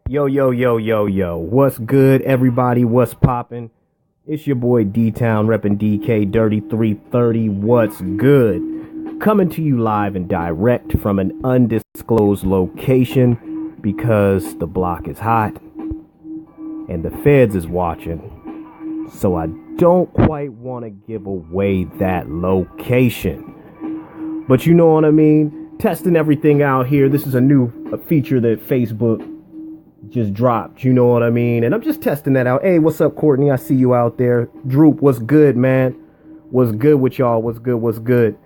Yo, yo, yo, yo, yo. What's good, everybody? What's poppin'? It's your boy DTown reppin' DK Dirty 330. What's good? Coming to you live and direct from an undisclosed location because the block is hot and the feds is watching. So I don't quite want to give away that location. But you know what I mean? Testing everything out here. This is a feature that Facebook just dropped, you know what I mean? And I'm just testing that out. Hey, what's up, Courtney? I see you out there. Droop, what's good, man? What's good with y'all? What's good?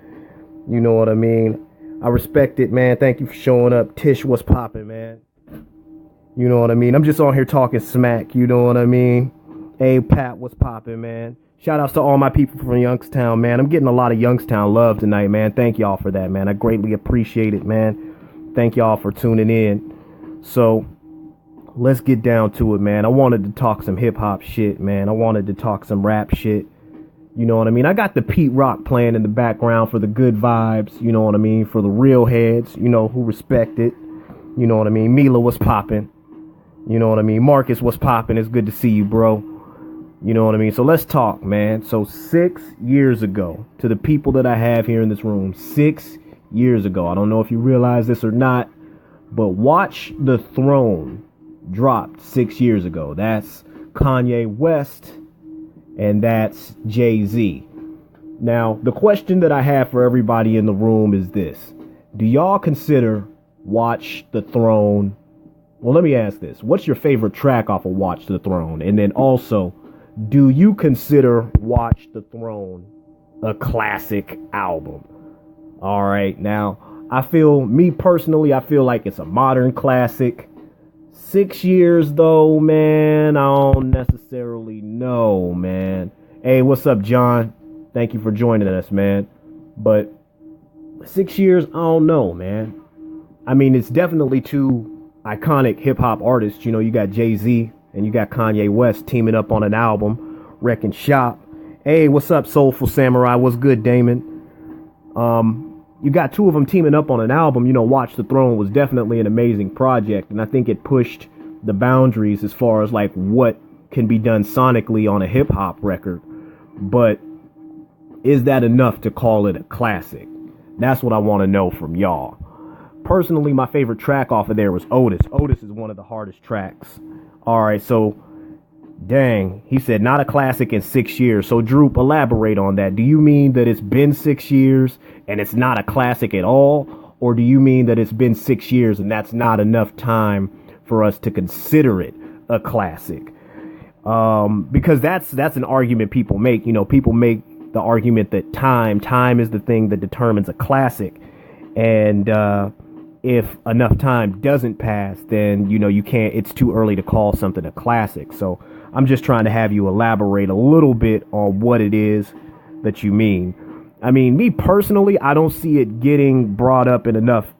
You know what I mean? I respect it, man. Thank you for showing up. Tish, what's popping, man? You know what I mean? I'm just on here talking smack, you know what I mean? Hey, Pat, what's popping, man? Shout outs to all my people from Youngstown, man. I'm getting a lot of Youngstown love tonight, man. Thank y'all for that, man. I greatly appreciate it, man. Thank y'all for tuning in. So let's get down to it, man. I wanted to talk some hip hop shit, man. I wanted to talk some rap shit. You know what I mean? I got the Pete Rock playing in the background for the good vibes, you know what I mean? For the real heads, you know, who respect it. You know what I mean? Mila, what's popping? You know what I mean? Marcus, what's popping? It's good to see you, bro. You know what I mean? So let's talk, man. So 6 years ago, to the people that I have here in this room, 6 years ago, I don't know if you realize this or not, but Watch the Throne dropped 6 years ago. That's Kanye West and that's Jay-Z. Now, the question that I have for everybody in the room is this. Do y'all consider Watch the Throne? Well, let me ask this. What's your favorite track off of Watch the Throne? And then also, do you consider Watch the Throne a classic album? All right. Now, me personally, I feel like it's a modern classic. 6 years, though, man, I don't necessarily know, man. Hey, what's up, John? Thank you for joining us, man. But 6 years, I don't know, man. I mean, it's definitely two iconic hip-hop artists. You know, you got Jay-Z and you got Kanye West teaming up on an album, Wrecking Shop. Hey, what's up, Soulful Samurai? What's good, Damon? You got two of them teaming up on an album. You know, Watch the Throne was definitely an amazing project, and I think it pushed the boundaries as far as like what can be done sonically on a hip hop record. But is that enough to call it a classic? That's what I want to know from y'all. Personally, my favorite track off of there was Otis. Otis is one of the hardest tracks. All right, so dang, he said not a classic in 6 years. So Droop, elaborate on that. Do you mean that it's been 6 years and it's not a classic at all? Or do you mean that it's been 6 years and that's not enough time for us to consider it a classic? Because that's an argument people make. You know, people make the argument that time is the thing that determines a classic. And if enough time doesn't pass, then, you know, it's too early to call something a classic. So I'm just trying to have you elaborate a little bit on what it is that you mean. I mean, me personally, I don't see it getting brought up in enough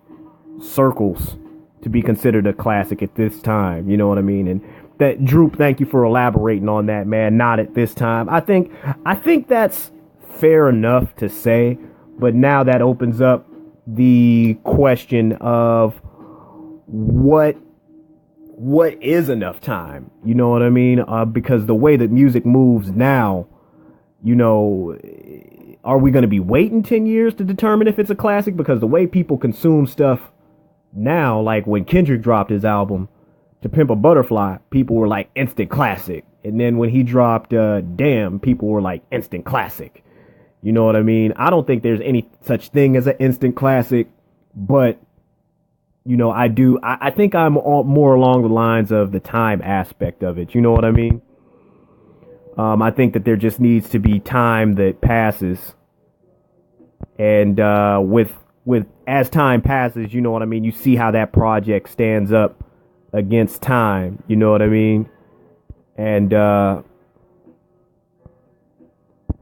circles to be considered a classic at this time. You know what I mean? And that, Droop, thank you for elaborating on that, man. Not at this time. I think that's fair enough to say, but now that opens up the question of what is enough time, you know what I mean? Because the way that music moves now, you know, are we going to be waiting 10 years to determine if it's a classic? Because the way people consume stuff now, like when Kendrick dropped his album To Pimp a Butterfly, people were like instant classic. And then when he dropped Damn, people were like instant classic. You know what I mean? I don't think there's any such thing as an instant classic, but you know, I think I'm more along the lines of the time aspect of it. You know what I mean? I think that there just needs to be time that passes. And with as time passes, you know what I mean? You see how that project stands up against time. You know what I mean? And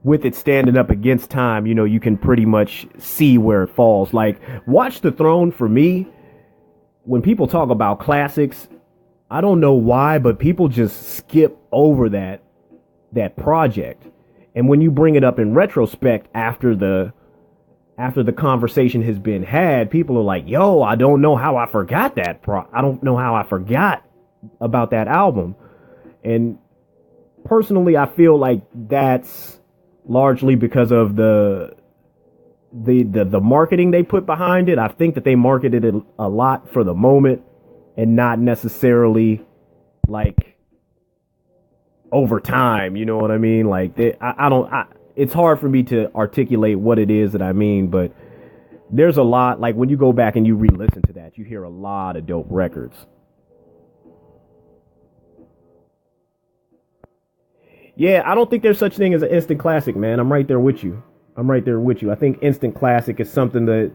with it standing up against time, you know, you can pretty much see where it falls. Like, Watch the Throne, for me, when people talk about classics, I don't know why, but people just skip over that project. And when you bring it up in retrospect after the conversation has been had, people are like, yo, I don't know how I forgot that. I don't know how I forgot about that album. And personally, I feel like that's largely because of the marketing they put behind it. I think that they marketed it a lot for the moment and not necessarily like over time. You know what I mean? Like it's hard for me to articulate what it is that I mean, but there's a lot, like when you go back and you re-listen to that, you hear a lot of dope records. Yeah, I don't think there's such thing as an instant classic, man. I'm right there with you. I think instant classic is something that,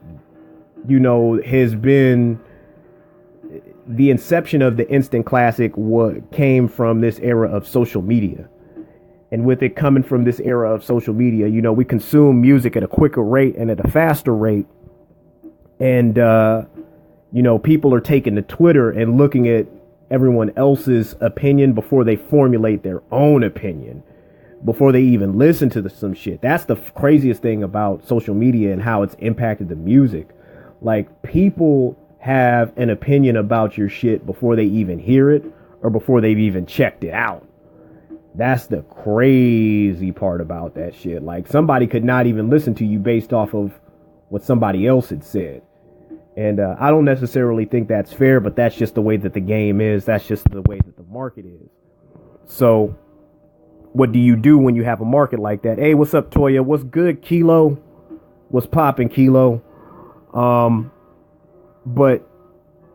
you know, has been the inception of the instant classic. What came from this era of social media. And with it coming from this era of social media, you know, we consume music at a quicker rate and at a faster rate. And, you know, people are taking to Twitter and looking at everyone else's opinion before they formulate their own opinion, before they even listen to some shit. That's the craziest thing about social media and how it's impacted the music. Like, people have an opinion about your shit before they even hear it or before they've even checked it out. That's the crazy part about that shit. Like, somebody could not even listen to you based off of what somebody else had said. And I don't necessarily think that's fair, but that's just the way that the game is. That's just the way that the market is. So what do you do when you have a market like that? Hey, what's up, Toya? What's good, Kilo? What's poppin', Kilo? But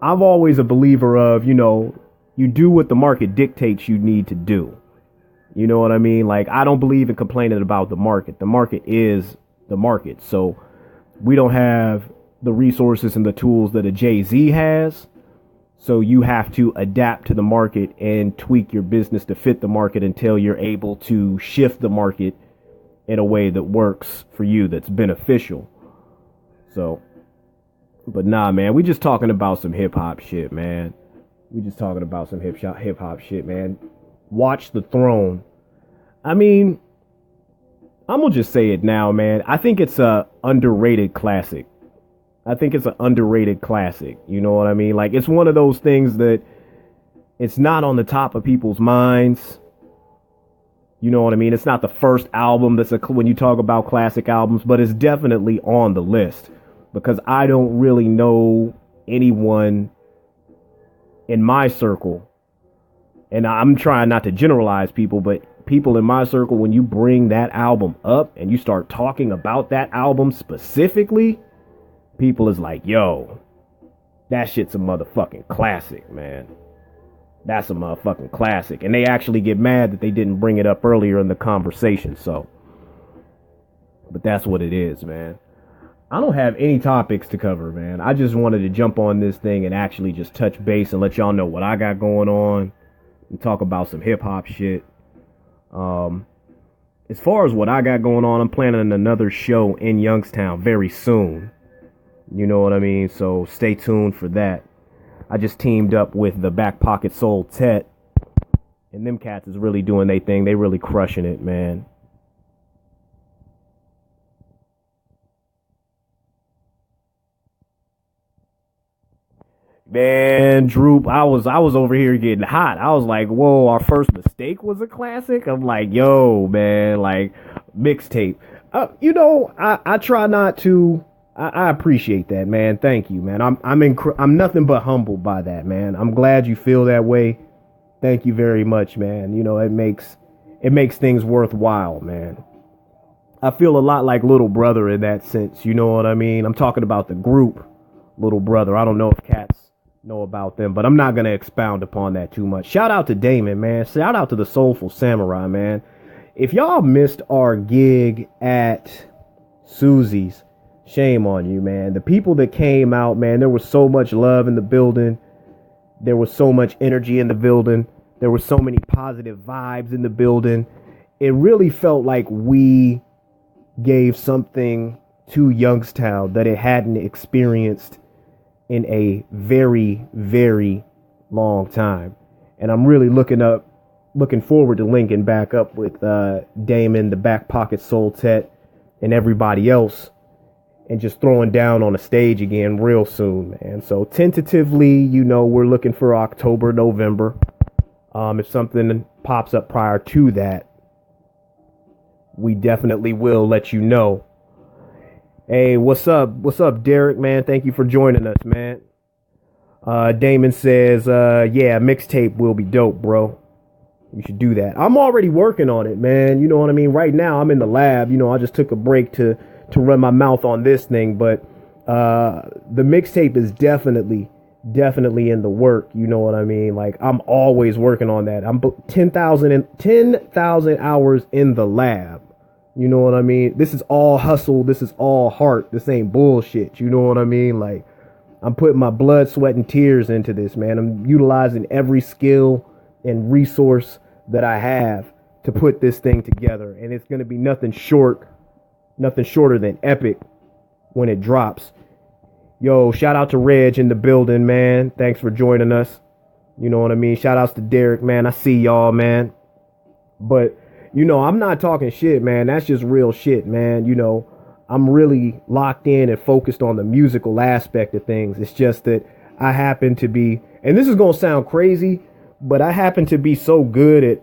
I'm always a believer of, you know, you do what the market dictates you need to do. You know what I mean? Like, I don't believe in complaining about the market. The market is the market. So we don't have the resources and the tools that a Jay-Z has. So you have to adapt to the market and tweak your business to fit the market until you're able to shift the market in a way that works for you, that's beneficial. So, but nah, man, we just talking about some hip hop shit, man. Watch the Throne. I mean, I'm gonna just say it now, man. I think it's a underrated classic. You know what I mean? Like, it's one of those things that it's not on the top of people's minds. You know what I mean? It's not the first album when you talk about classic albums, but it's definitely on the list because I don't really know anyone in my circle. And I'm trying not to generalize people, but people in my circle, when you bring that album up and you start talking about that album specifically, people is like, yo, that shit's a motherfucking classic, man. That's a motherfucking classic. And they actually get mad that they didn't bring it up earlier in the conversation. So, but that's what it is, man. I don't have any topics to cover, man. I just wanted to jump on this thing and actually just touch base and let y'all know what I got going on and talk about some hip hop shit. As far as what I got going on, I'm planning another show in Youngstown very soon. You know what I mean? So stay tuned for that. I just teamed up with the Back Pocket Soul Tet. And them cats is really doing their thing. They really crushing it, man. Man, Droop, I was over here getting hot. I was like, whoa, our first mistake was a classic. I'm like, yo, man, like, mixtape. You know, I try not to. I appreciate that, man. Thank you, man. I'm nothing but humbled by that, man. I'm glad you feel that way. Thank you very much, man. You know, it makes things worthwhile, man. I feel a lot like Little Brother in that sense. You know what I mean? I'm talking about the group Little Brother. I don't know if cats know about them, but I'm not going to expound upon that too much. Shout out to Damon, man. Shout out to the Soulful Samurai, man. If y'all missed our gig at Susie's, shame on you, man. The people that came out, man, there was so much love in the building. There was so much energy in the building. There were so many positive vibes in the building. It really felt like we gave something to Youngstown that it hadn't experienced in a very, very long time. And I'm really looking forward to linking back up with Damon, the Back Pocket Soul Tet, and everybody else, and just throwing down on a stage again real soon, man. So tentatively, you know, we're looking for October, November. If something pops up prior to that, we definitely will let you know. Hey, what's up? What's up, Derek, man? Thank you for joining us, man. Damon says, yeah, mixtape will be dope, bro. You should do that. I'm already working on it, man. You know what I mean? Right now, I'm in the lab. You know, I just took a break to run my mouth on this thing. But the mixtape is definitely in the work. You know what I mean? Like, I'm always working on that. I'm 10,000 hours in the lab. You know what I mean? This is all hustle. This is all heart. This ain't bullshit. You know what I mean? Like, I'm putting my blood, sweat, and tears into this, man. I'm utilizing every skill and resource that I have to put this thing together. And it's going to be nothing shorter than epic when it drops. Yo, shout out to Reg in the building, man. Thanks for joining us. You know what I mean? Shout outs to Derek, man. I see y'all, man. But, you know, I'm not talking shit, man. That's just real shit, man. You know, I'm really locked in and focused on the musical aspect of things. It's just that I happen to be, and this is going to sound crazy, but I happen to be so good at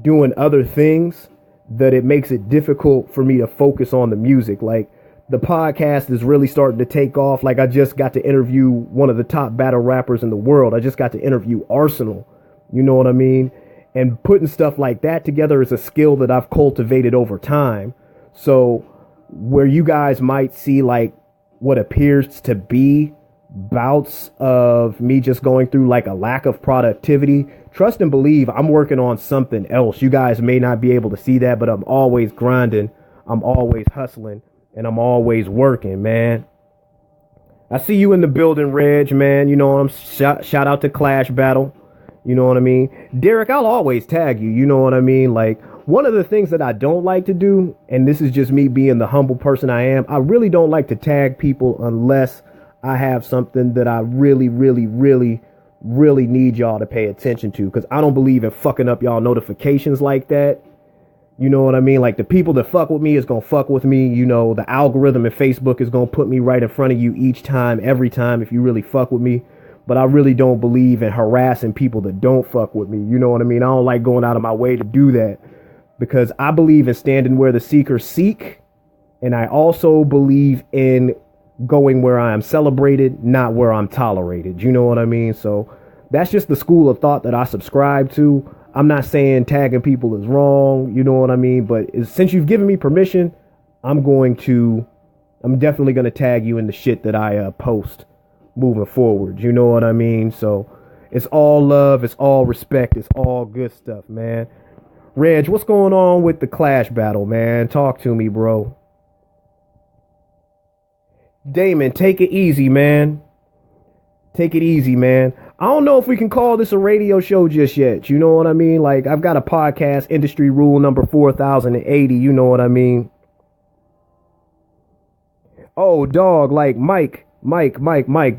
doing other things that it makes it difficult for me to focus on the music. Like, the podcast is really starting to take off. Like, I just got to interview one of the top battle rappers in the world. I just got to interview Arsenal. You know what I mean? And putting stuff like that together is a skill that I've cultivated over time. So where you guys might see like what appears to be bouts of me just going through like a lack of productivity, trust and believe I'm working on something else. You guys may not be able to see that, but I'm always grinding. I'm always hustling, and I'm always working, man. I see you in the building, Reg, man. You know, shout out to Clash Battle. You know what I mean? Derek, I'll always tag you. You know what I mean? Like, one of the things that I don't like to do, and this is just me being the humble person I am, I really don't like to tag people unless I have something that I really need y'all to pay attention to, because I don't believe in fucking up y'all notifications like that. You know what I mean? Like, the people that fuck with me is going to fuck with me. You know, the algorithm in Facebook is going to put me right in front of you each time, every time, if you really fuck with me. But I really don't believe in harassing people that don't fuck with me. You know what I mean? I don't like going out of my way to do that, because I believe in standing where the seekers seek. And I also believe in going where I am celebrated, not where I'm tolerated. You know what I mean? So that's just the school of thought that I subscribe to. I'm not saying tagging people is wrong. You know what I mean? But since you've given me permission, I'm definitely going to tag you in the shit that I post moving forward. You know what I mean? So it's all love. It's all respect. It's all good stuff, man. Reg, what's going on with the Clash battle, man? Talk to me, bro. Damon, take it easy, man. Take it easy, man. I don't know if we can call this a radio show just yet. You know what I mean? Like, I've got a podcast, industry rule number 4080. You know what I mean? Oh, dog, like Mike.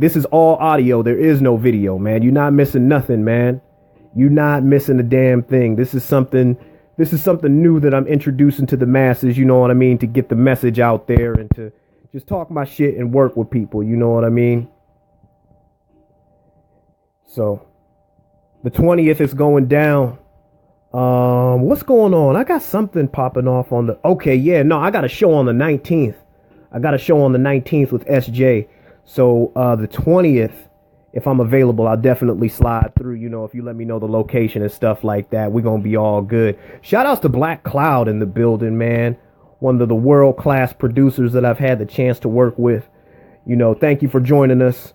This is all audio. There is no video, man. You're not missing nothing, man. You're not missing a damn thing. This is something new that I'm introducing to the masses. You know what I mean? To get the message out there and to just talk my shit and work with people. You know what I mean? So the 20th is going down. What's going on? I got something popping off on the, okay. Yeah, no, I got a show on the 19th. I got a show on the 19th with SJ. So, the 20th, if I'm available, I'll definitely slide through. You know, if you let me know the location and stuff like that, we're going to be all good. Shout outs to Black Cloud in the building, man. One of the world-class producers that I've had the chance to work with. You know, thank you for joining us.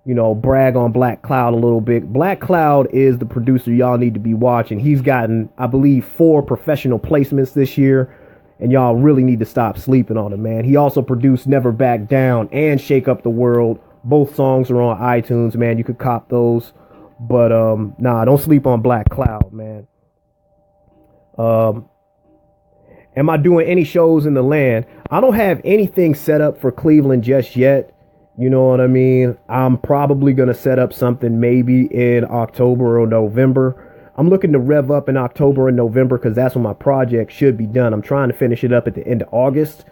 You know, brag on Black Cloud a little bit. Black Cloud is the producer y'all need to be watching. He's gotten, I believe, 4 professional placements this year. And y'all really need to stop sleeping on him, man. He also produced Never Back Down and Shake Up the World. Both songs are on iTunes, man. You could cop those. But, nah, don't sleep on Black Cloud, man. Am I doing any shows in the land? I don't have anything set up for Cleveland just yet. You know what I mean? I'm probably going to set up something maybe in October or November. I'm looking to rev up in October and November because that's when my project should be done. I'm trying to finish it up at the end of August.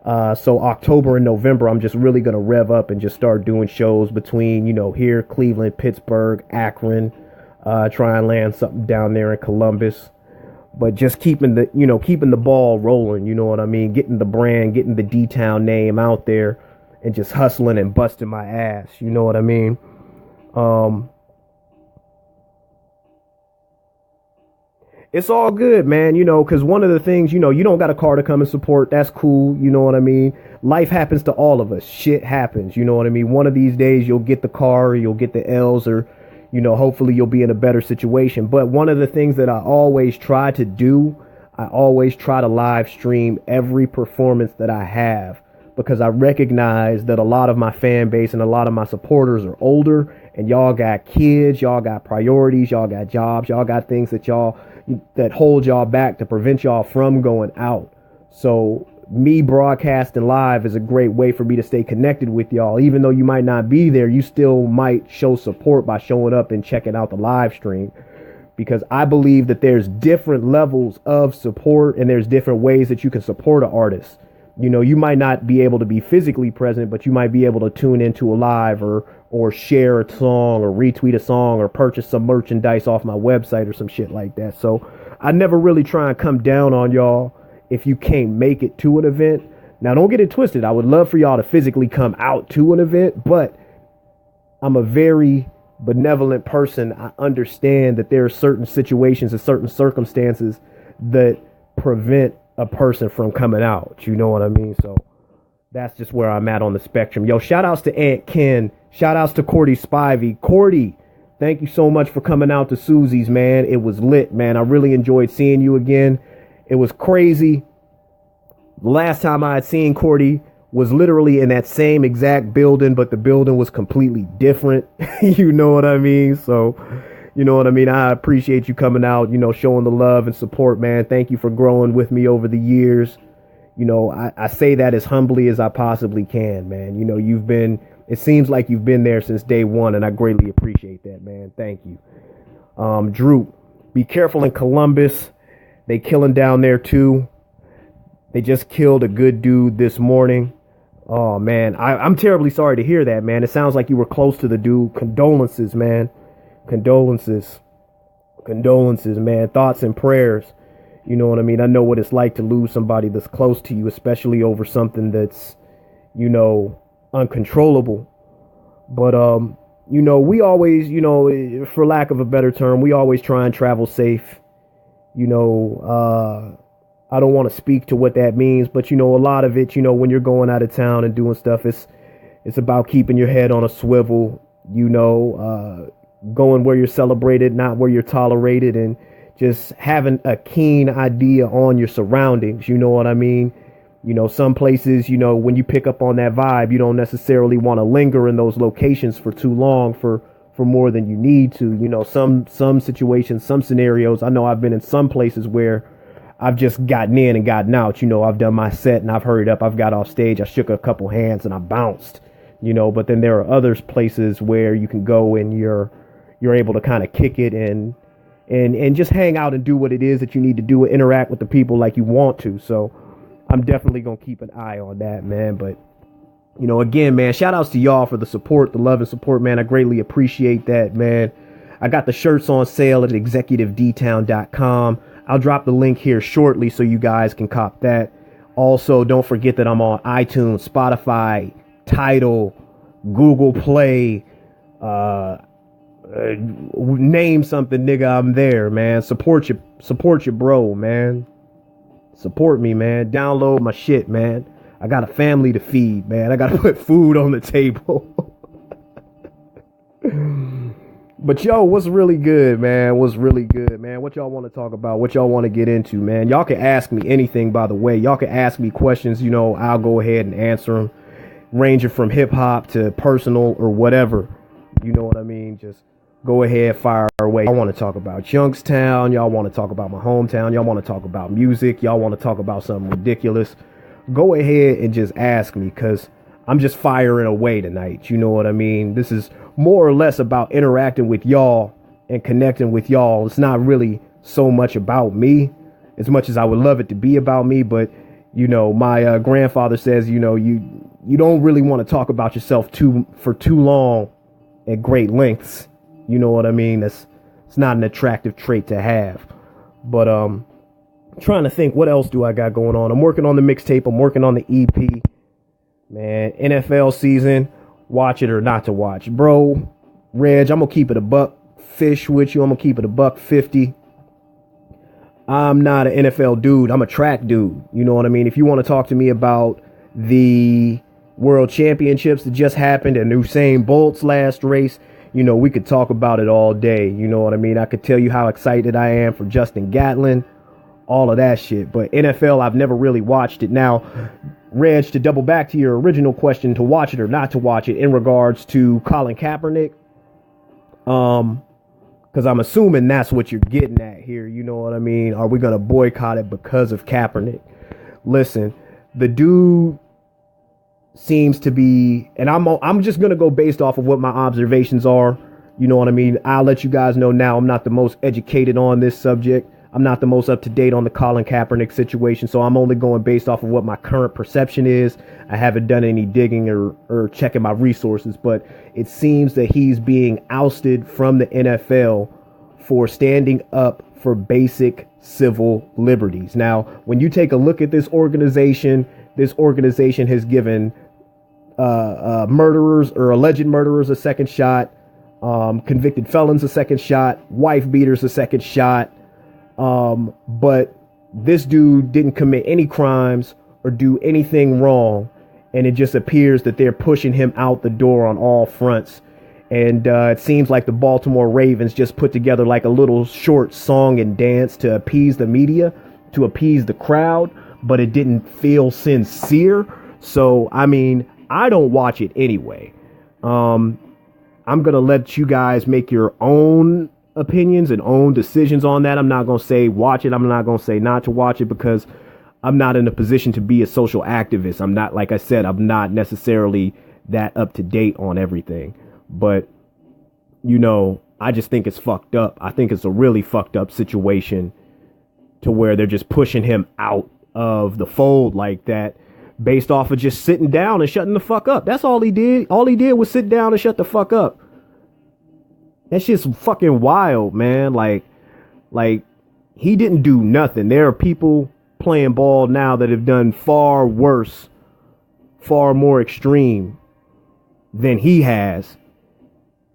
So October and November, I'm just really going to rev up and just start doing shows between, you know, here, Cleveland, Pittsburgh, Akron, try and land something down there in Columbus. But just keeping the ball rolling, you know what I mean? Getting the brand, getting the DTown name out there, and just hustling and busting my ass, you know what I mean? It's all good, man, because one of the things, you don't got a car to come and support. That's cool, you know what I mean? Life happens to all of us. Shit happens, you know what I mean? One of these days you'll get the car, or you'll get the L's, or hopefully you'll be in a better situation. But one of the things that I always try to do, I always try to live stream every performance that I have, because I recognize that a lot of my fan base and a lot of my supporters are older, and y'all got kids, y'all got priorities, y'all got jobs, y'all got things that hold y'all back to prevent y'all from going out. So me broadcasting live is a great way for me to stay connected with y'all. Even though you might not be there, you still might show support by showing up and checking out the live stream, because I believe that there's different levels of support and there's different ways that you can support an artist. You might not be able to be physically present, but you might be able to tune into a live or share a song or retweet a song or purchase some merchandise off my website or some shit like that. So I never really try and come down on y'all if you can't make it to an event. Now, don't get it twisted. I would love for y'all to physically come out to an event, but I'm a very benevolent person. I understand that there are certain situations and certain circumstances that prevent a person from coming out. You know what I mean? So that's just where I'm at on the spectrum. Yo, shout outs to Aunt Ken. Shout outs to Cordy Spivey. Cordy, thank you so much for coming out to Susie's, man. It was lit, man. I really enjoyed seeing you again. It was crazy. The last time I had seen Cordy was literally in that same exact building, but the building was completely different. You know what I mean? So, you know what I mean? I appreciate you coming out, showing the love and support, man. Thank you for growing with me over the years. I say that as humbly as I possibly can, man. It seems like you've been there since day one, and I greatly appreciate that, man. Thank you. Droop, be careful in Columbus. They killing down there too. They just killed a good dude this morning. Oh, man. I'm terribly sorry to hear that, man. It sounds like you were close to the dude. Condolences, man. Condolences, man. Thoughts and prayers. You know what I mean? I know what it's like to lose somebody that's close to you, especially over something that's, uncontrollable. But, we always, for lack of a better term, we always try and travel safe. I don't want to speak to what that means, but, a lot of it, when you're going out of town and doing stuff, it's about keeping your head on a swivel, going where you're celebrated, not where you're tolerated, and just having a keen idea on your surroundings. You know what I mean? Some places, when you pick up on that vibe, you don't necessarily want to linger in those locations for too long for more than you need to. Some situations, some scenarios, I know I've been in some places where I've just gotten in and gotten out. I've done my set and I've hurried up. I've got off stage. I shook a couple hands and I bounced, but then there are other places where you can go and you're able to kind of kick it and just hang out and do what it is that you need to do and interact with the people like you want to. So I'm definitely going to keep an eye on that, man. But, again, man, shout outs to y'all for the support, the love and support, man. I greatly appreciate that, man. I got the shirts on sale at executivedtown.com. I'll drop the link here shortly so you guys can cop that. Also, don't forget that I'm on iTunes, Spotify, Tidal, Google Play, name something, nigga, I'm there, man. Support your bro, man. Support me, man. Download my shit, man. I got a family to feed, man. I got to put food on the table. But yo, what's really good, man? What y'all want to talk about? What y'all want to get into, man? Y'all can ask me anything, by the way. Y'all can ask me questions, I'll go ahead and answer them, ranging from hip hop to personal or whatever. You know what I mean? Just go ahead, fire away. I want to talk about Youngstown. Y'all want to talk about my hometown. Y'all want to talk about music. Y'all want to talk about something ridiculous. Go ahead and just ask me, because I'm just firing away tonight. You know what I mean? This is more or less about interacting with y'all and connecting with y'all. It's not really so much about me, as much as I would love it to be about me. But, my grandfather says, you don't really want to talk about yourself for too long at great lengths. You know what I mean? That's It's not an attractive trait to have. But trying to think, what else do I got going on? I'm working on the mixtape. I'm working on the EP. Man, NFL season, watch it or not to watch. Bro, Reg, I'm going to keep it a buck fish with you. I'm going to keep it a $1.50. I'm not an NFL dude. I'm a track dude. You know what I mean? If you want to talk to me about the world championships that just happened and Usain Bolt's last race, you know, we could talk about it all day. You know what I mean? I could tell you how excited I am for Justin Gatlin, all of that shit. But NFL, I've never really watched it. Now, Reg, to double back to your original question, to watch it or not to watch it in regards to Colin Kaepernick, because I'm assuming that's what you're getting at here. You know what I mean? Are we going to boycott it because of Kaepernick? Listen, the dude seems to be, and I'm just going to go based off of what my observations are. You know what I mean? I'll let you guys know now, I'm not the most educated on this subject. I'm not the most up to date on the Colin Kaepernick situation. So I'm only going based off of what my current perception is. I haven't done any digging or checking my resources, but it seems that he's being ousted from the NFL for standing up for basic civil liberties. Now, when you take a look at this organization has given murderers or alleged murderers a second shot, convicted felons a second shot, wife beaters a second shot. But this dude didn't commit any crimes or do anything wrong. And it just appears that they're pushing him out the door on all fronts. And it seems like the Baltimore Ravens just put together like a little short song and dance to appease the media, to appease the crowd, but it didn't feel sincere. So, I mean, I don't watch it anyway. I'm going to let you guys make your own opinions and own decisions on that. I'm not going to say watch it. I'm not going to say not to watch it because I'm not in a position to be a social activist. I'm not, like I said, I'm not necessarily that up to date on everything. But, you know, I just think it's fucked up. I think it's a really fucked up situation to where they're just pushing him out of the fold like that based off of just sitting down and shutting the fuck up. That's all he did. All he did was sit down and shut the fuck up. That shit's fucking wild, man. Like he didn't do nothing. There are people playing ball now that have done far worse, far more extreme than he has.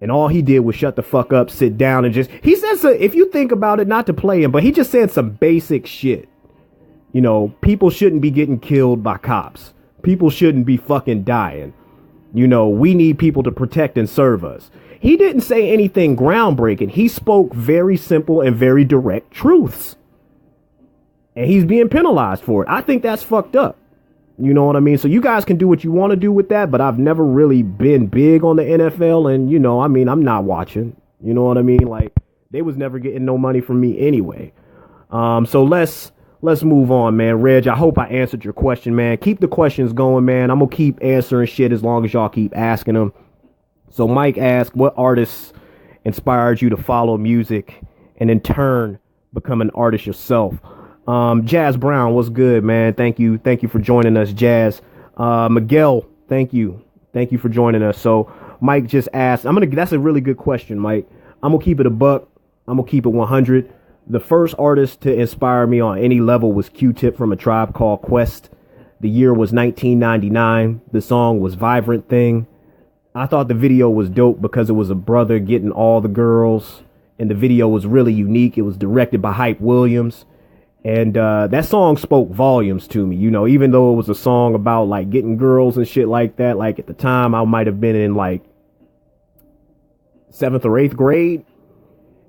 And all he did was shut the fuck up, sit down, and just, he said, so, if you think about it, not to play him, but he just said some basic shit. You know, people shouldn't be getting killed by cops. People shouldn't be fucking dying. You know, we need people to protect and serve us. He didn't say anything groundbreaking. He spoke very simple and very direct truths. And he's being penalized for it. I think that's fucked up. You know what I mean? So you guys can do what you want to do with that, but I've never really been big on the NFL. And, you know, I mean, I'm not watching. You know what I mean? Like, they was never getting no money from me anyway. So let's move on, man. Reg, I hope I answered your question, man. Keep the questions going, man. I'm going to keep answering shit as long as y'all keep asking them. So Mike asked, what artists inspired you to follow music and in turn become an artist yourself? Jazz Brown, what's good, man? Thank you for joining us, Jazz. Miguel, thank you for joining us. So Mike just asked, that's a really good question, Mike. I'm gonna keep it a buck. I'm gonna keep it 100. The first artist to inspire me on any level was Q-Tip from A Tribe Called Quest. The year was 1999. The song was Vibrant Thing. I thought the video was dope because it was a brother getting all the girls, and the video was really unique. It was directed by Hype Williams. And that song spoke volumes to me, you know, even though it was a song about like getting girls and shit like that. Like at the time, I might have been in like 7th or 8th grade.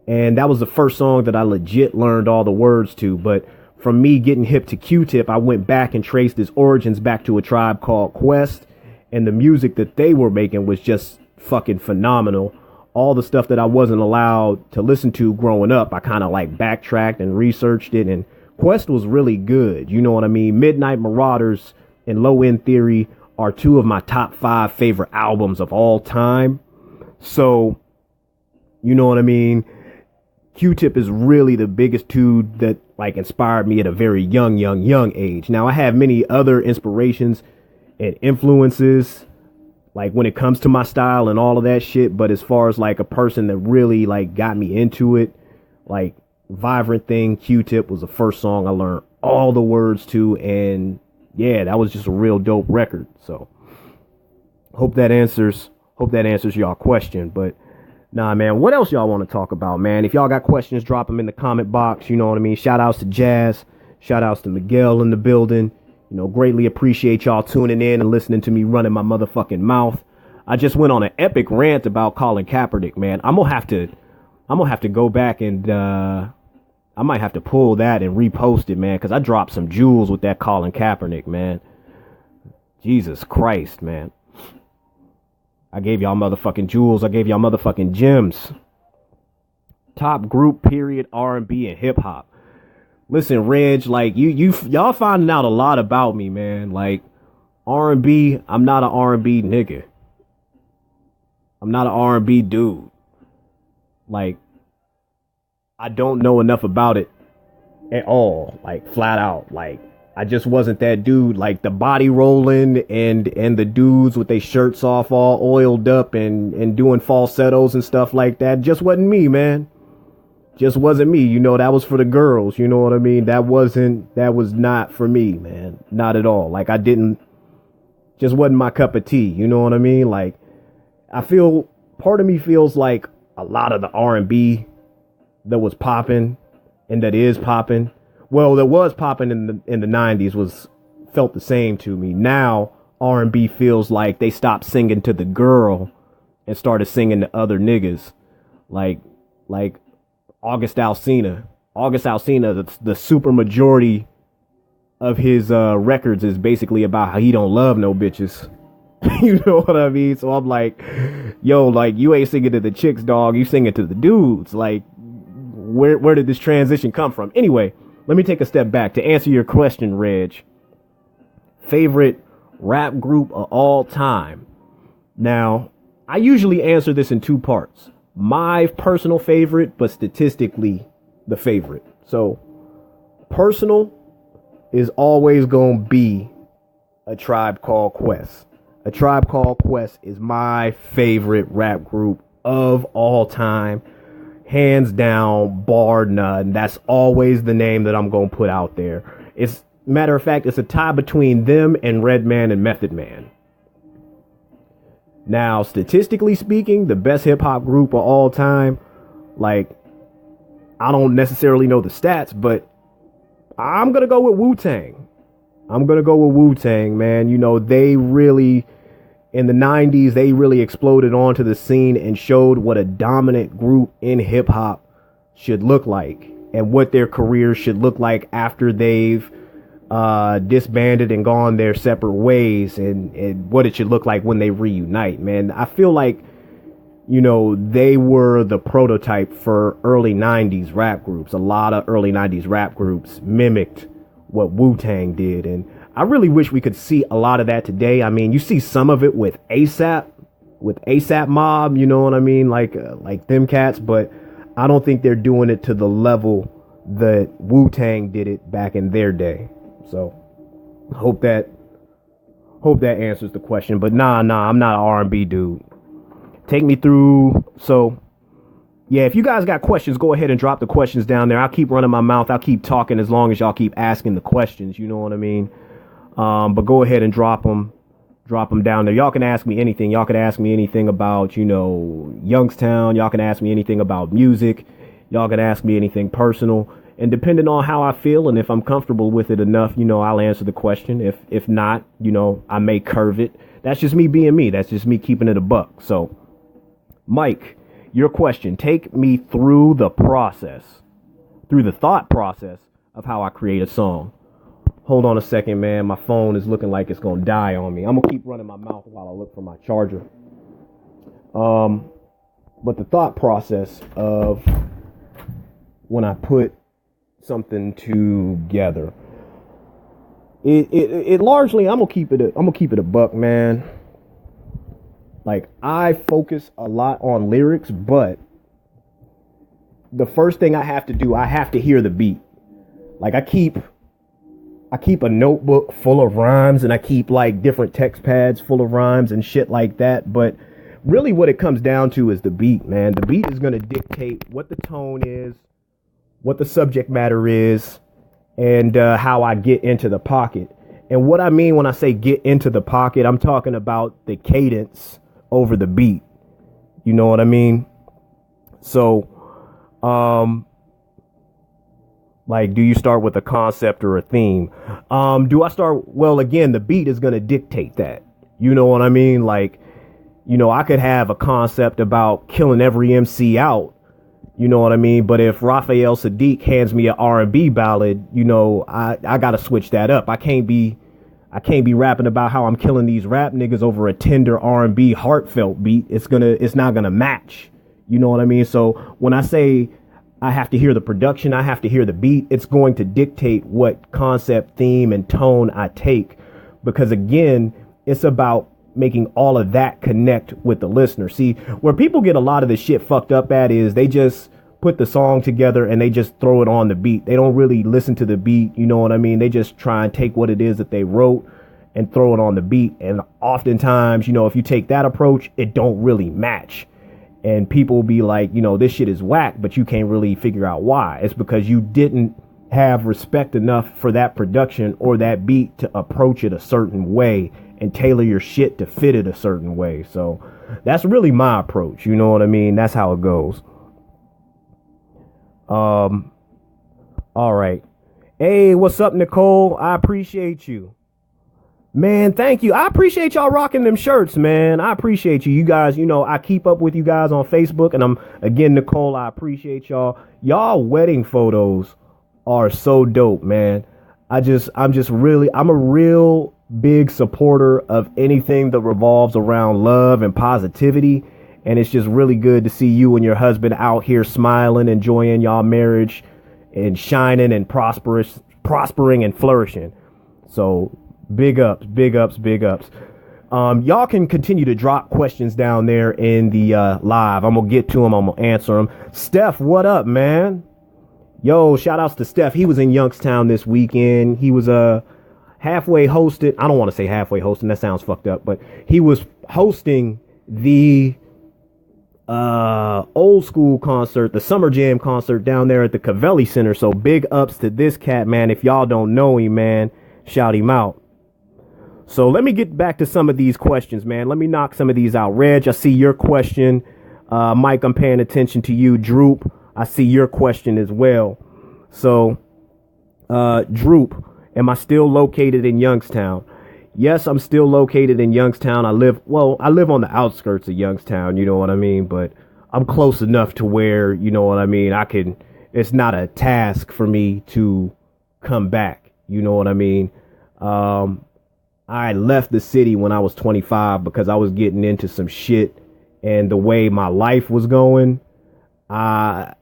And that was the first song that I legit learned all the words to. But from me getting hip to Q-Tip, I went back and traced his origins back to A Tribe Called Quest. And the music that they were making was just fucking phenomenal. All the stuff that I wasn't allowed to listen to growing up, I kind of like backtracked and researched it, and Quest was really good. You know what I mean? Midnight Marauders and Low End Theory are two of my top 5 favorite albums of all time. So, you know what I mean? Q-Tip is really the biggest dude that like inspired me at a very young age. Now I have many other inspirations and influences like when it comes to my style and all of that shit. But as far as like a person that really like got me into it, like Vibrant Thing, Q-Tip was the first song I learned all the words to. And yeah, that was just a real dope record. So hope that answers y'all question. But nah, man, what else y'all want to talk about, man? If y'all got questions, drop them in the comment box. You know what I mean? Shout outs to Jazz. Shout outs to Miguel in the building. You know, greatly appreciate y'all tuning in and listening to me running my motherfucking mouth. I just went on an epic rant about Colin Kaepernick, man. I'm gonna have to go back and I might have to pull that and repost it, man, because I dropped some jewels with that Colin Kaepernick, man. Jesus Christ, man. I gave y'all motherfucking jewels. I gave y'all motherfucking gems. Top group, period, R&B and hip hop. Listen, Reg, like y'all finding out a lot about me, man. Like R&B, I'm not an R&B nigga. I'm not an R&B dude. Like I don't know enough about it at all. Like flat out. Like I just wasn't that dude. Like the body rolling and the dudes with their shirts off all oiled up and doing falsettos and stuff like that just wasn't me, man. Just wasn't me. You know, that was for the girls. You know what I mean? That was not for me, man. Not at all. Like just wasn't my cup of tea. You know what I mean? Like part of me feels like a lot of the R&B that was popping and that is popping. Well, that was popping in the 90s felt the same to me. Now R&B feels like they stopped singing to the girl and started singing to other niggas. Like August Alsina, the super majority of his records is basically about how he don't love no bitches. You know what I mean? So I'm like, yo, like you ain't singing to the chicks, dog. You singing to the dudes. Like, where did this transition come from? Anyway, let me take a step back to answer your question, Reg. Favorite rap group of all time. Now, I usually answer this in two parts. My personal favorite, but statistically the favorite. So personal is always going to be A Tribe Called Quest. A Tribe Called Quest is my favorite rap group of all time. Hands down, bar none. That's always the name that I'm going to put out there. Matter of fact, it's a tie between them and Redman and Method Man. Now, statistically speaking, the best hip hop group of all time, like, I don't necessarily know the stats, but I'm going to go with Wu-Tang. Man. You know, they really, in the 90s, they really exploded onto the scene and showed what a dominant group in hip hop should look like and what their careers should look like after they've disbanded and gone their separate ways, and what it should look like when they reunite, man. I feel like, you know, they were the prototype for early 90s rap groups. A lot of early 90s rap groups mimicked what Wu-Tang did, and I really wish we could see a lot of that today. I mean, you see some of it with ASAP Mob, you know what I mean? Like them cats, but I don't think they're doing it to the level that Wu-Tang did it back in their day. So hope that answers the question. But nah, I'm not an R&B dude. Take me through. So yeah, if you guys got questions, go ahead and drop the questions down there. I'll keep running my mouth. I'll keep talking as long as y'all keep asking the questions. You know what I mean? But go ahead and drop them down there. Y'all can ask me anything. Y'all can ask me anything about, you know, Youngstown. Y'all can ask me anything about music. Y'all can ask me anything personal. And depending on how I feel and if I'm comfortable with it enough, you know, I'll answer the question. If not, you know, I may curve it. That's just me being me. That's just me keeping it a buck. So, Mike, your question. Take me through the thought process of how I create a song. Hold on a second, man. My phone is looking like it's going to die on me. I'm going to keep running my mouth while I look for my charger. But the thought process of when I put something together, it largely, I'm gonna keep it a buck, man. Like, I focus a lot on lyrics, but the first thing I have to do, I have to hear the beat. Like, I keep I keep a notebook full of rhymes, and I keep like different text pads full of rhymes and shit like that. But really what it comes down to is the beat, man. The beat is going to dictate what the tone is, what the subject matter is, and how I get into the pocket. And what I mean when I say get into the pocket, I'm talking about the cadence over the beat. You know what I mean? So, like, do you start with a concept or a theme? Do I start? Well, again, the beat is going to dictate that. You know what I mean? Like, you know, I could have a concept about killing every MC out. You know what I mean? But if Raphael Sadiq hands me an R&B ballad, you know, I got to switch that up. I can't be rapping about how I'm killing these rap niggas over a tender R&B heartfelt beat. It's not going to match. You know what I mean? So when I say I have to hear the production, I have to hear the beat, it's going to dictate what concept, theme, and tone I take. Because again, it's about making all of that connect with the listener. See, where people get a lot of the shit fucked up at is they just put the song together and they just throw it on the beat. They don't really listen to the beat. You know what I mean? They just try and take what it is that they wrote and throw it on the beat. And oftentimes, you know, if you take that approach, it don't really match. And people will be like, you know, this shit is whack, but you can't really figure out why. It's because you didn't have respect enough for that production or that beat to approach it a certain way and tailor your shit to fit it a certain way. So that's really my approach. You know what I mean? That's how it goes. All right. Hey, what's up, Nicole? I appreciate you. Man, thank you. I appreciate y'all rocking them shirts, man. I appreciate you. You guys, you know, I keep up with you guys on Facebook, and again, Nicole, I appreciate y'all. Y'all wedding photos are so dope, man. I'm a real big supporter of anything that revolves around love and positivity. And it's just really good to see you and your husband out here smiling, enjoying y'all marriage and shining and prospering and flourishing. So big ups, big ups, big ups. Y'all can continue to drop questions down there in the live. I'm going to get to them. I'm going to answer them. Steph, what up, man? Yo, shout outs to Steph. He was in Youngstown this weekend. He was halfway hosted. I don't want to say halfway hosting. That sounds fucked up. But he was hosting the old school concert, the Summer Jam concert down there at the Cavelli Center. So big ups to this cat, man. If y'all don't know him, man, shout him out. So let me get back to some of these questions, man. Let me knock some of these out. Reg, I see your question. Mike, I'm paying attention to you. Droop, I see your question as well. So, Droop, am I still located in Youngstown? Yes, I'm still located in Youngstown. I live on the outskirts of Youngstown, you know what I mean? But I'm close enough to where, you know what I mean, it's not a task for me to come back, you know what I mean? I left the city when I was 25 because I was getting into some shit, and the way my life was going, it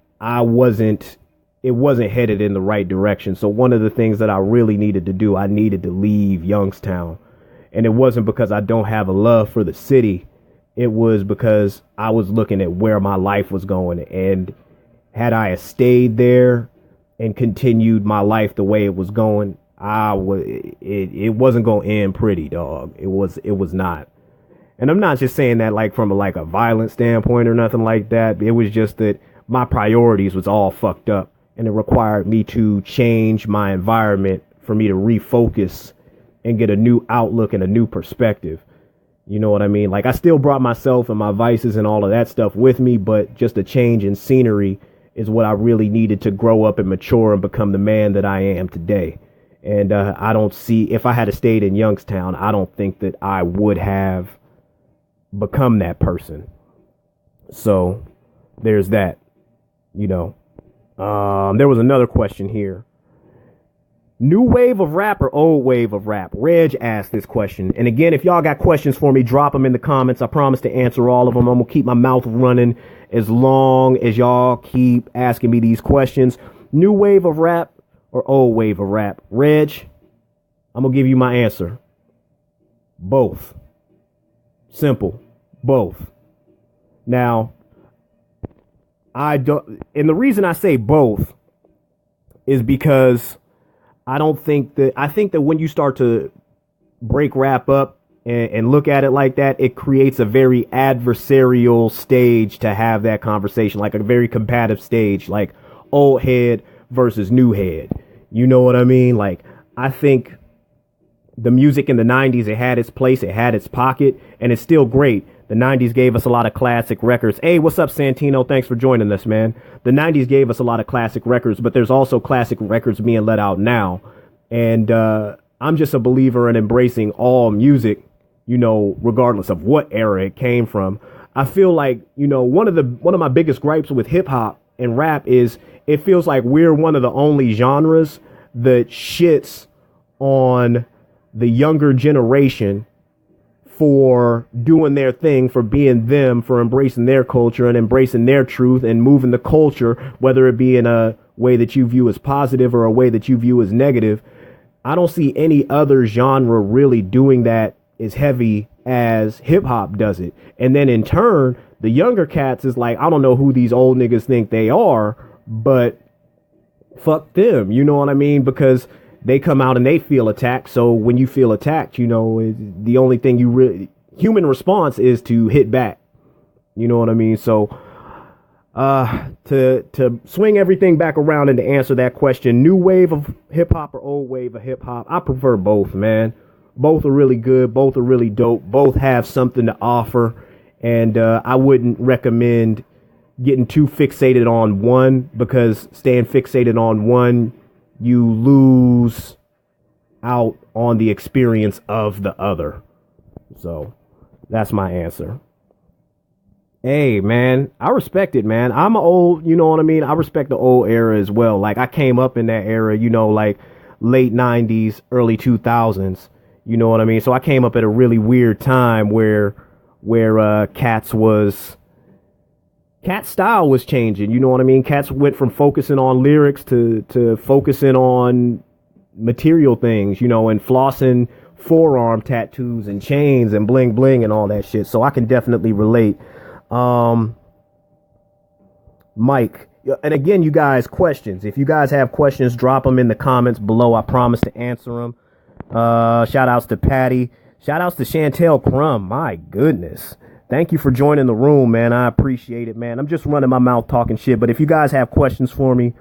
wasn't headed in the right direction. So one of the things that I really needed to do, I needed to leave Youngstown. And it wasn't because I don't have a love for the city. It was because I was looking at where my life was going. And had I stayed there and continued my life the way it was going, it wasn't going to end pretty, dog. It was not. And I'm not just saying that like from a violent standpoint or nothing like that. It was just that my priorities was all fucked up, and it required me to change my environment for me to refocus and get a new outlook and a new perspective. You know what I mean? Like, I still brought myself and my vices and all of that stuff with me, but just a change in scenery is what I really needed to grow up and mature and become the man that I am today. And I don't see, if I had stayed in Youngstown, I don't think that I would have become that person. So there's that, you know. There was another question here. New wave of rap or old wave of rap? Reg asked this question. And again, if y'all got questions for me, drop them in the comments. I promise to answer all of them. I'm going to keep my mouth running as long as y'all keep asking me these questions. New wave of rap or old wave of rap? Reg, I'm going to give you my answer. Both. Simple. Both. Now, and the reason I say both is because I think that when you start to break rap up and look at it like that, it creates a very adversarial stage to have that conversation, like a very combative stage, like old head versus new head. You know what I mean? Like, I think the music in the 90s, it had its place, it had its pocket, and it's still great. The 90s gave us a lot of classic records. Hey, what's up, Santino? Thanks for joining us, man. The 90s gave us a lot of classic records, but there's also classic records being let out now. And I'm just a believer in embracing all music, you know, regardless of what era it came from. I feel like, you know, one of my biggest gripes with hip hop and rap is it feels like we're one of the only genres that shits on the younger generation for doing their thing, for being them, for embracing their culture and embracing their truth and moving the culture, whether it be in a way that you view as positive or a way that you view as negative. I don't see any other genre really doing that as heavy as hip hop does it. And then in turn, the younger cats is like, I don't know who these old niggas think they are, but fuck them. You know what I mean? Because they come out and they feel attacked. So when you feel attacked, you know, the only thing human response is to hit back. You know what I mean? So to swing everything back around and to answer that question, new wave of hip hop or old wave of hip hop, I prefer both, man. Both are really good. Both are really dope. Both have something to offer. And I wouldn't recommend getting too fixated on one, because staying fixated on one, you lose out on the experience of the other. So that's my answer. Hey, man, I respect it, man. I'm old, you know what I mean? I respect the old era as well. Like, I came up in that era, you know, like late 90s, early 2000s. You know what I mean? So I came up at a really weird time where Cat's style was changing. You know what I mean? Cats went from focusing on lyrics to focusing on material things, you know, and flossing forearm tattoos and chains and bling bling and all that shit. So I can definitely relate. Mike, and again, you guys, questions. If you guys have questions, drop them in the comments below. I promise to answer them. Shout outs to Patty. Shout outs to Chantel Crum. My goodness. Thank you for joining the room, man. I appreciate it, man. I'm just running my mouth talking shit. But if you guys have questions for me,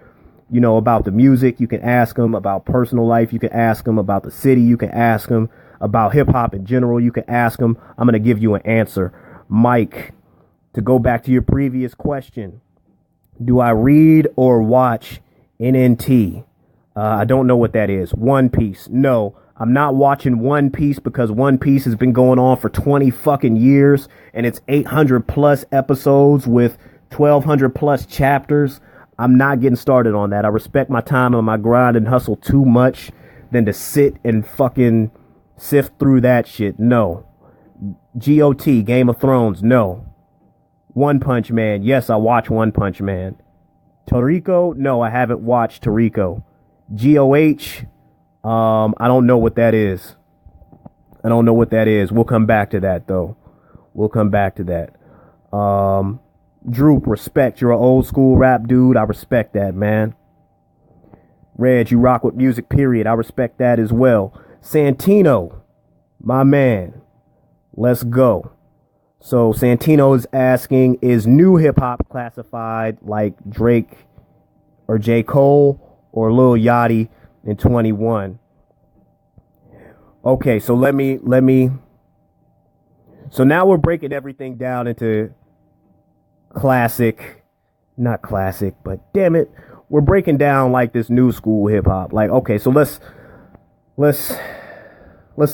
you know, about the music, you can ask them. About personal life, you can ask them. About the city, you can ask them. About hip hop in general, you can ask them. I'm going to give you an answer. Mike, to go back to your previous question, do I read or watch NNT? I don't know what that is. One Piece. No, I'm not watching One Piece because One Piece has been going on for 20 fucking years and it's 800 plus episodes with 1200 plus chapters. I'm not getting started on that. I respect my time and my grind and hustle too much than to sit and fucking sift through that shit. No. GOT, Game of Thrones. No. One Punch Man. Yes, I watch One Punch Man. Toriko. No, I haven't watched Toriko. GOH. I don't know what that is. I don't know what that is. We'll come back to that, though. We'll come back to that. Droop, respect. You're an old school rap dude. I respect that, man. Reg, you rock with music, period. I respect that as well. Santino, my man. Let's go. So Santino is asking, is new hip hop classified like Drake or J. Cole or Lil Yachty in 21? Okay, so let me so now we're breaking everything down into not classic, but damn it, we're breaking down like this new school hip hop. Like, okay, so let's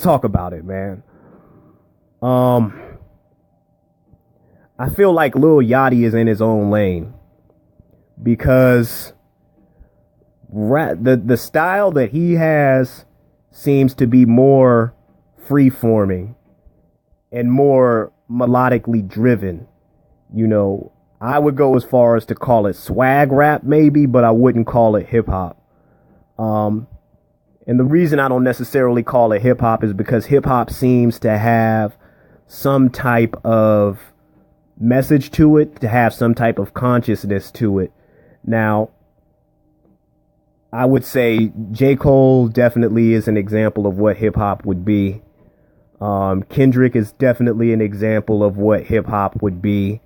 talk about it, man. I feel like Lil Yachty is in his own lane because the style that he has seems to be more free-forming and more melodically driven. You know, I would go as far as to call it swag rap maybe, but I wouldn't call it hip-hop. And the reason I don't necessarily call it hip-hop is because hip-hop seems to have some type of message to it, to have some type of consciousness to it. Now, I would say J. Cole definitely is an example of what hip hop would be. Kendrick is definitely an example of what hip hop would be.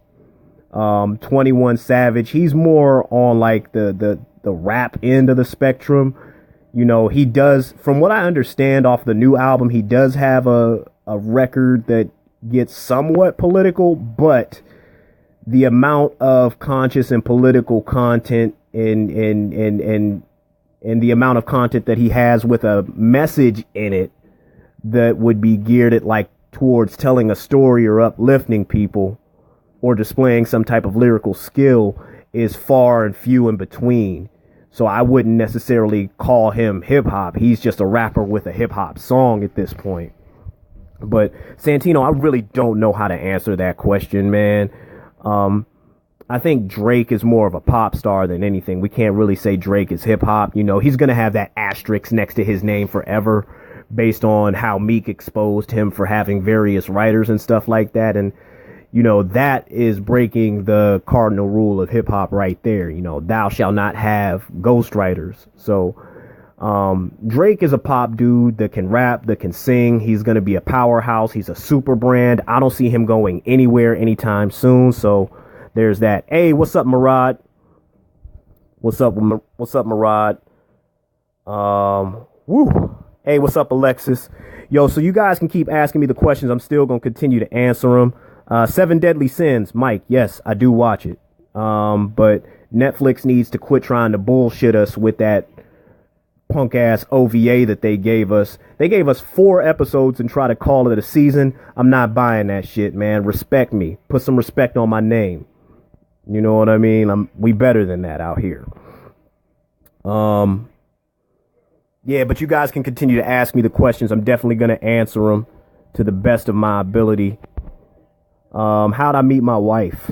21 Savage, he's more on like the rap end of the spectrum. You know, he does, from what I understand off the new album, he does have a record that gets somewhat political, but the amount of conscious and political content and the amount of content that he has with a message in it that would be geared at like towards telling a story or uplifting people or displaying some type of lyrical skill is far and few in between. So I wouldn't necessarily call him hip hop. He's just a rapper with a hip hop song at this point. But Santino, I really don't know how to answer that question, man. I think Drake is more of a pop star than anything. We can't really say Drake is hip hop. You know, he's going to have that asterisk next to his name forever based on how Meek exposed him for having various writers and stuff like that. And, you know, that is breaking the cardinal rule of hip hop right there. You know, thou shalt not have ghostwriters. So Drake is a pop dude that can rap, that can sing. He's going to be a powerhouse. He's a super brand. I don't see him going anywhere anytime soon. So there's that. Hey, what's up, Murad? What's up, Murad? Woo. Hey, what's up, Alexis? Yo, so you guys can keep asking me the questions. I'm still going to continue to answer them. 7 Deadly Sins, Mike. Yes, I do watch it. But Netflix needs to quit trying to bullshit us with that punk ass OVA that they gave us. They gave us 4 episodes and try to call it a season. I'm not buying that shit, man. Respect me. Put some respect on my name. You know what I mean? We better than that out here. Yeah, but you guys can continue to ask me the questions. I'm definitely going to answer them to the best of my ability. How'd I meet my wife?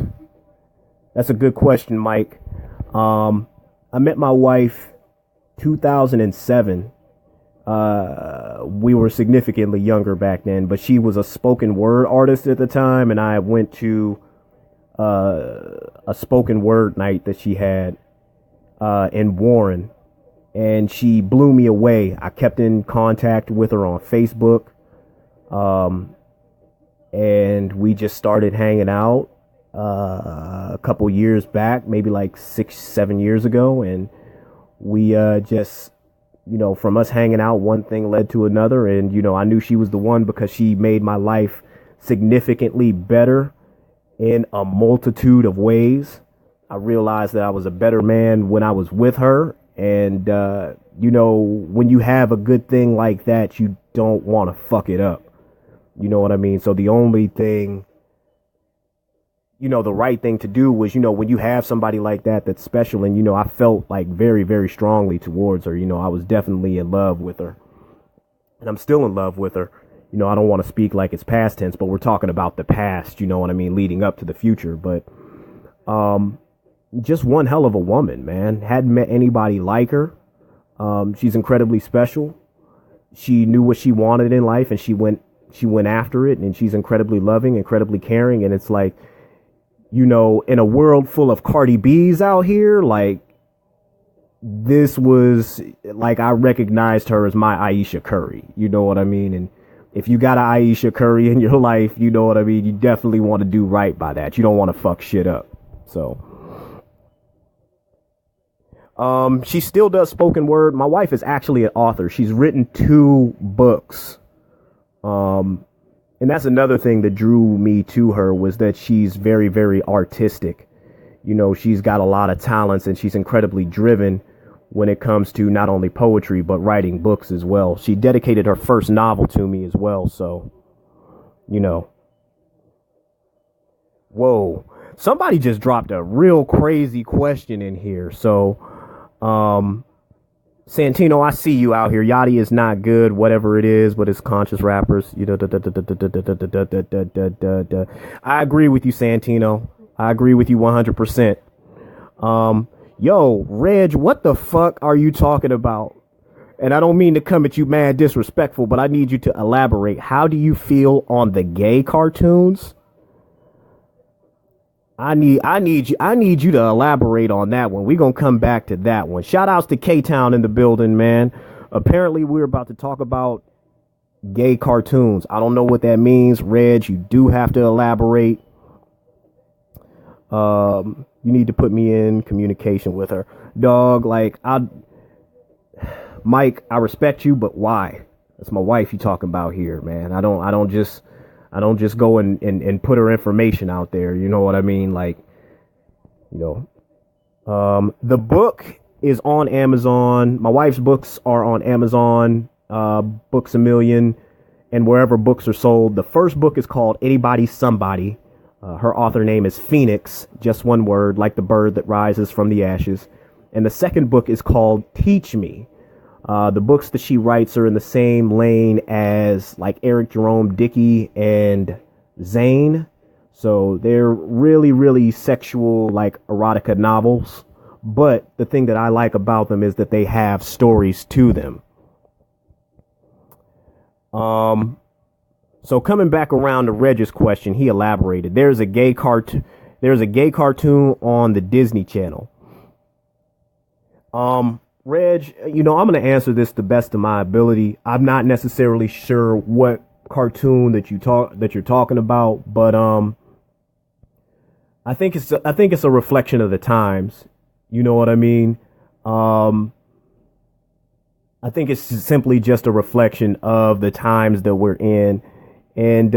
That's a good question, Mike. I met my wife 2007. We were significantly younger back then, but she was a spoken word artist at the time, and I went to a spoken word night that she had in Warren, and she blew me away. I kept in contact with her on Facebook, and we just started hanging out a couple years back, maybe like 6-7 years ago, and we just, you know, from us hanging out, one thing led to another, and, you know, I knew she was the one because she made my life significantly better in a multitude of ways. I realized that I was a better man when I was with her. And, you know, when you have a good thing like that, you don't want to fuck it up. You know what I mean? So the only thing, you know, the right thing to do was, you know, when you have somebody like that that's special, and, you know, I felt like very, very strongly towards her. You know, I was definitely in love with her, and I'm still in love with her. You know, I don't want to speak like it's past tense, but we're talking about the past, you know what I mean, leading up to the future. But just one hell of a woman, man. Hadn't met anybody like her. She's incredibly special. She knew what she wanted in life, and she went after it, and she's incredibly loving, incredibly caring. And it's like, you know, in a world full of Cardi B's out here, like, this was like, I recognized her as my Aisha Curry. You know what I mean? And if you got an Aisha Curry in your life, you know what I mean? You definitely want to do right by that. You don't want to fuck shit up. So, she still does spoken word. My wife is actually an author. She's written 2 books. And that's another thing that drew me to her, was that she's very, very artistic. You know, she's got a lot of talents, and she's incredibly driven when it comes to not only poetry, but writing books as well. She dedicated her first novel to me as well. So, you know, whoa, somebody just dropped a real crazy question in here. So, Santino, I see you out here. Yachty is not good, whatever it is, but it's conscious rappers. You know, I agree with you, Santino. I agree with you 100%. Yo, Reg, what the fuck are you talking about? And I don't mean to come at you mad disrespectful, but I need you to elaborate. How do you feel on the gay cartoons? I need you to elaborate on that one. We're gonna come back to that one. Shout outs to K-Town in the building, man. Apparently we're about to talk about gay cartoons. I don't know what that means. Reg, you do have to elaborate. You need to put me in communication with her. Dog, like Mike, I respect you, but why? That's my wife you talking about here, man. I don't just go and put her information out there. You know what I mean? Like, the book is on Amazon. My wife's books are on Amazon, Books A Million, and wherever books are sold. The first book is called Anybody Somebody. Her author name is Phoenix, just one word, like the bird that rises from the ashes. And the second book is called Teach Me. The books that she writes are in the same lane as like Eric Jerome Dickey and Zane. So they're really, really sexual, like erotica novels. But the thing that I like about them is that they have stories to them. So coming back around to Reg's question, he elaborated. There's a gay cartoon on the Disney Channel. Reg, I'm going to answer this the best of my ability. I'm not necessarily sure what cartoon that you're talking about, but I think it's a reflection of the times. You know what I mean? I think it's simply just a reflection of the times that we're in. And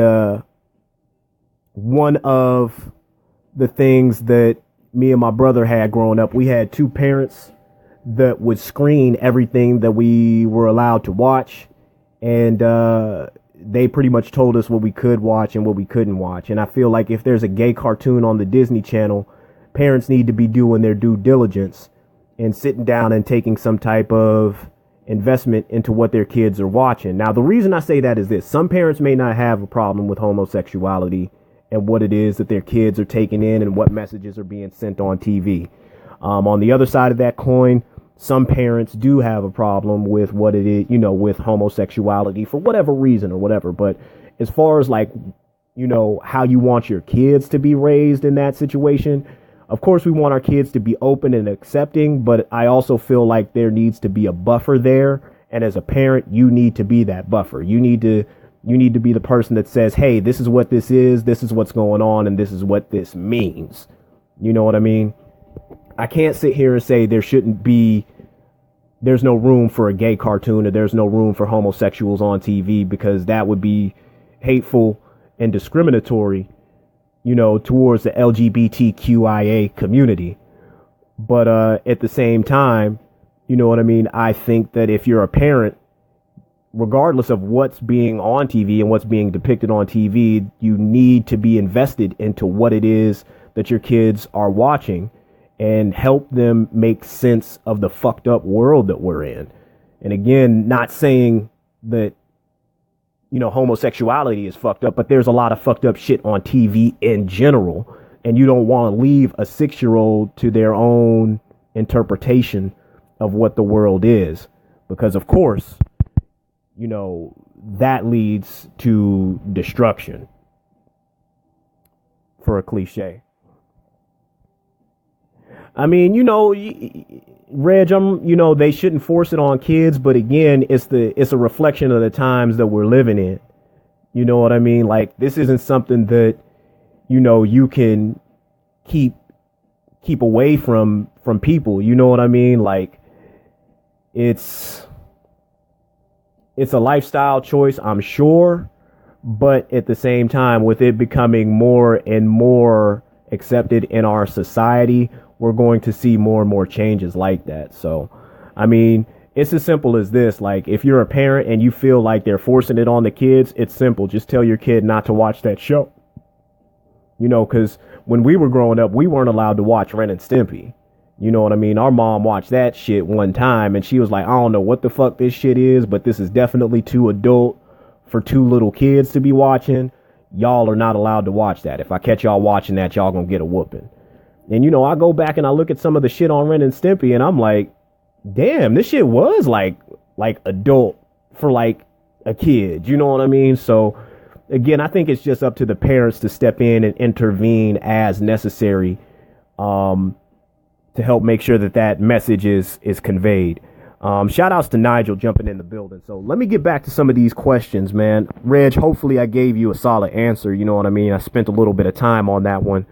one of the things that me and my brother had growing up, we had two parents that would screen everything that we were allowed to watch. And they pretty much told us what we could watch and what we couldn't watch. And I feel like if there's a gay cartoon on the Disney Channel, parents need to be doing their due diligence and sitting down and taking some type of investment into what their kids are watching. Now, the reason I say that is this. Some parents may not have a problem with homosexuality and what it is that their kids are taking in and what messages are being sent on TV. On the other side of that coin, some parents do have a problem with what it is, with homosexuality for whatever reason or whatever. But as far as like, how you want your kids to be raised in that situation, of course, we want our kids to be open and accepting, but I also feel like there needs to be a buffer there. And as a parent, you need to be that buffer. You need to be the person that says, hey, this is what this is what's going on, and this is what this means. You know what I mean? I can't sit here and say there's no room for a gay cartoon or there's no room for homosexuals on TV, because that would be hateful and discriminatory, towards the LGBTQIA community. But at the same time, you know what I mean? I think that if you're a parent, regardless of what's being on TV and what's being depicted on TV, you need to be invested into what it is that your kids are watching and help them make sense of the fucked up world that we're in. And again, not saying that, homosexuality is fucked up, but there's a lot of fucked up shit on TV in general. And you don't want to leave a 6-year-old to their own interpretation of what the world is. Because, of course, that leads to destruction, for a cliche. I mean, Reg, they shouldn't force it on kids, but again, it's a reflection of the times that we're living in. You know what I mean? Like, this isn't something that, you can keep away from people. You know what I mean? Like, it's a lifestyle choice, I'm sure, but at the same time, with it becoming more and more accepted in our society, we're going to see more and more changes like that. So, I mean, it's as simple as this. Like, if you're a parent and you feel like they're forcing it on the kids, it's simple. Just tell your kid not to watch that show. Because when we were growing up, we weren't allowed to watch Ren and Stimpy. You know what I mean? Our mom watched that shit one time and she was like, I don't know what the fuck this shit is, but this is definitely too adult for two little kids to be watching. Y'all are not allowed to watch that. If I catch y'all watching that, y'all gonna get a whooping. And, I go back and I look at some of the shit on Ren and Stimpy and I'm like, damn, this shit was like adult for like a kid. You know what I mean? So again, I think it's just up to the parents to step in and intervene as necessary, to help make sure that that message is conveyed. Shout outs to Nigel jumping in the building. So let me get back to some of these questions, man. Reg, hopefully I gave you a solid answer. You know what I mean? I spent a little bit of time on that one.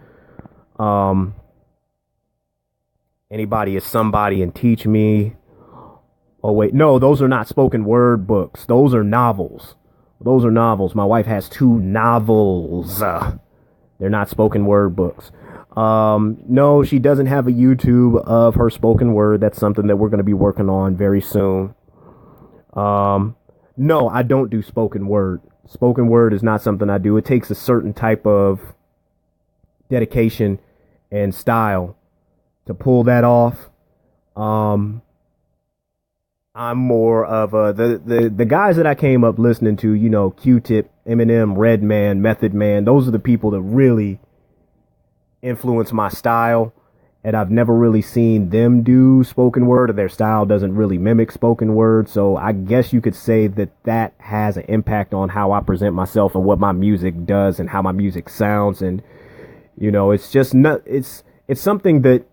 Anybody is somebody and teach me. Oh, wait. No, those are not spoken word books. Those are novels. Those are novels. My wife has 2 novels. They're not spoken word books. No, she doesn't have a YouTube of her spoken word. That's something that we're going to be working on very soon. No, I don't do spoken word. Spoken word is not something I do. It takes a certain type of dedication and style to pull that off. I'm more of the guys that I came up listening to, you know, Q-Tip, Eminem, Redman, Method Man. Those are the people that really influence my style, and I've never really seen them do spoken word, or their style doesn't really mimic spoken word. So I guess you could say that that has an impact on how I present myself and what my music does and how my music sounds. And, you know, it's just not, it's something that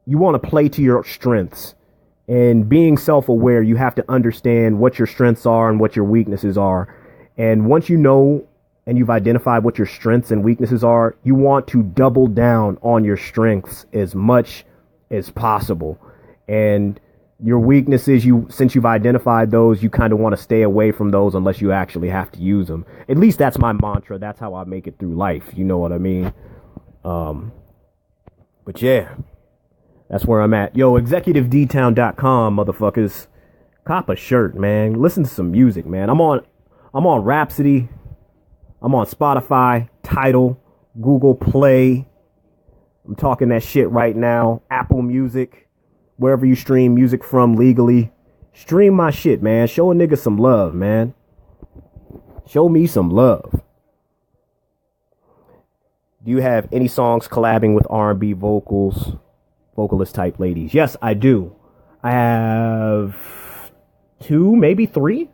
you want to play to your strengths. And being self-aware, you have to understand what your strengths are and what your weaknesses are. And once you know and you've identified what your strengths and weaknesses are, you want to double down on your strengths as much as possible. And your weaknesses, since you've identified those, you kind of want to stay away from those unless you actually have to use them. At least that's my mantra. That's how I make it through life. You know what I mean? But yeah. That's where I'm at. Yo, executive-dtown.com, motherfuckers. Cop a shirt, man. Listen to some music, man. I'm on Rhapsody. I'm on Spotify, Tidal, Google Play. I'm talking that shit right now. Apple Music, wherever you stream music from legally. Stream my shit, man. Show a nigga some love, man. Show me some love. Do you have any songs collabing with R&B vocalist type ladies? Yes, I do. I have 2, maybe 3.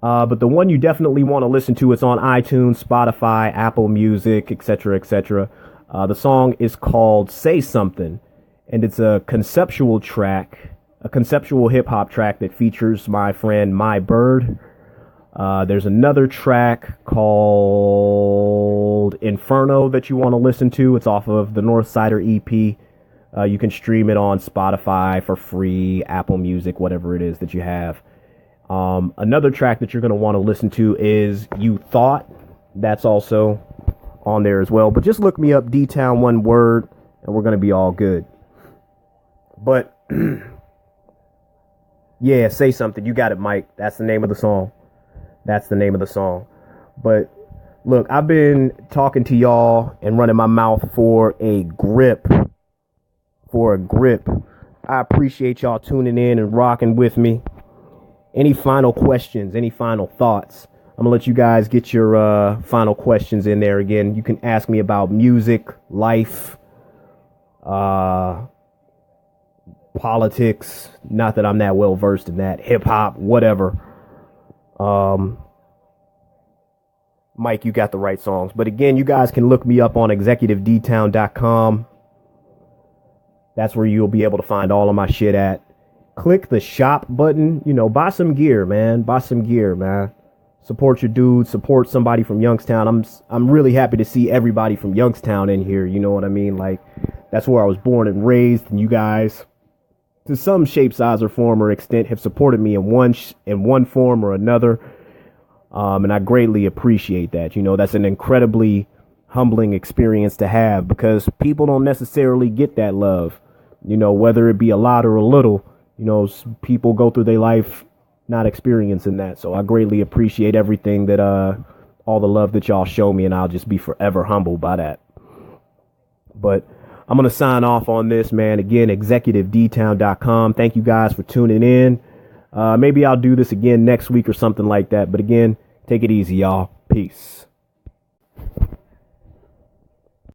But the one you definitely want to listen to, it's on iTunes, Spotify, Apple Music, etc., etc. The song is called Say Something, and it's a conceptual track, a conceptual hip hop track that features my friend My Bird. There's another track called Inferno that you want to listen to. It's off of the Northsider EP. You can stream it on Spotify for free, Apple Music, whatever it is that you have. Another track that you're going to want to listen to is You Thought. That's also on there as well. But just look me up, DTown, one word, and we're going to be all good. But yeah, Say Something. You got it, Mike. That's the name of the song. That's the name of the song. But look, I've been talking to y'all and running my mouth for a grip. I appreciate y'all tuning in and rocking with me. Any final questions? Any final thoughts? I'm gonna let you guys get your final questions in there. Again, you can ask me about music, life, politics. Not that I'm that well versed in that. Hip hop, whatever. Mike, you got the right songs. But again, you guys can look me up on executive-dtown.com. That's where you'll be able to find all of my shit at. Click the shop button. You know, buy some gear, man. Buy some gear, man. Support your dudes. Support somebody from Youngstown. I'm really happy to see everybody from Youngstown in here. You know what I mean? Like, that's where I was born and raised. And you guys, to some shape, size, or form or extent, have supported me in one form or another. And I greatly appreciate that. You know, that's an incredibly humbling experience to have, because people don't necessarily get that love. You know, whether it be a lot or a little, you know, people go through their life not experiencing that. So I greatly appreciate everything that, all the love that y'all show me, and I'll just be forever humbled by that. But I'm going to sign off on this, man. Again, executive-dtown.com. Thank you guys for tuning in. Maybe I'll do this again next week or something like that. But again, take it easy, y'all. Peace.